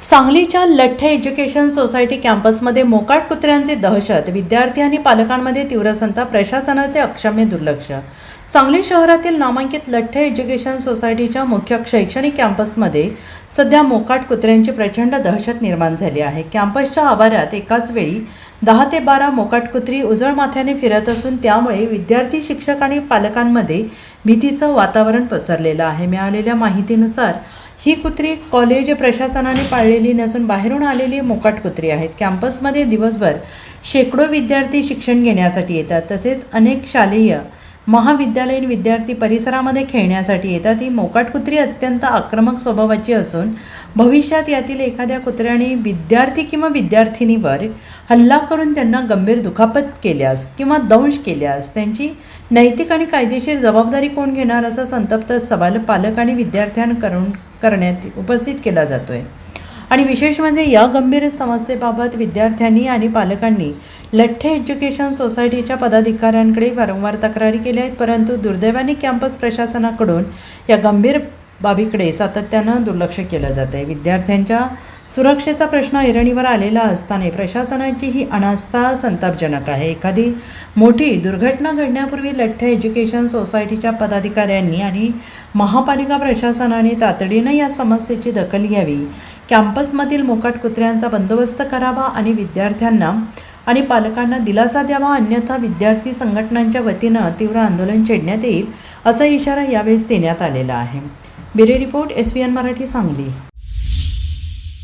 सांगलीच्या Latthe education society कॅम्पसमध्ये मोकाट कुत्र्यांची दहशत, विद्यार्थी आणि पालकांमध्ये तीव्र संताप, प्रशासनाचे अक्षम्य दुर्लक्ष. सांगली शहरातील नामांकित लठ्ठे एज्युकेशन सोसायटीच्या मुख्य शैक्षणिक कॅम्पसमध्ये सध्या मोकाट कुत्र्यांची प्रचंड दहशत निर्माण झाली आहे. कॅम्पसच्या आवारात एकाच वेळी 10 ते 12 मोकाट कुत्री उजळ माथ्याने फिरत असून त्यामुळे विद्यार्थी, शिक्षक आणि पालकांमध्ये भीतीचं वातावरण पसरलेलं आहे. मिळालेल्या माहितीनुसार ही कुत्री कॉलेज प्रशासनाने पाळलेली नसून बाहेरून आलेली मोकाट कुत्री आहेत. कॅम्पसमध्ये दिवसभर शेकडो विद्यार्थी शिक्षण घेण्यासाठी येतात. तसेच अनेक शालेय महाविद्यालयीन विद्यार्थी परिसरामध्ये खेळण्यासाठी येतात. ही मोकाट कुत्री अत्यंत आक्रमक स्वभावाची असून भविष्यात यातील एखाद्या कुत्र्याने विद्यार्थी किंवा विद्यार्थिनीवर हल्ला करून त्यांना गंभीर दुखापत केल्यास किंवा दंश केल्यास त्यांची नैतिक आणि कायदेशीर जबाबदारी कोण घेणार, असा संतप्त सवाल पालक आणि विद्यार्थ्यांकडून करण्यात उपस्थित केला जातो आहे. आणि विशेष म्हणजे या गंभीर समस्येबाबत विद्यार्थ्यांनी आणि पालकांनी लठ्ठे एज्युकेशन सोसायटीच्या पदाधिकाऱ्यांकडे वारंवार तक्रारी केल्या आहेत. परंतु दुर्दैवाने कॅम्पस प्रशासनाकडून या गंभीर बाबीकडे सातत्यानं दुर्लक्ष केलं जात आहे. विद्यार्थ्यांच्या सुरक्षेचा प्रश्न ऐरणीवर आलेला असताना प्रशासनाची ही अनास्था संतापजनक आहे. एखादी मोठी दुर्घटना घडण्यापूर्वी लठ्ठे एज्युकेशन सोसायटीच्या पदाधिकाऱ्यांनी आणि महापालिका प्रशासनाने तातडीनं या समस्येची दखल घ्यावी. कॅम्पसमधील मोकाट कुत्र्यांचा बंदोबस्त करावा आणि विद्यार्थ्यांना आणि पालकांना दिलासा द्यावा, अन्यथा विद्यार्थी संघटनांच्या वतीनं तीव्र आंदोलन छेडण्यात येईल, असा इशारा यावेळेस देण्यात आलेला आहे. Bureau report, SVN Marathi, Sangli.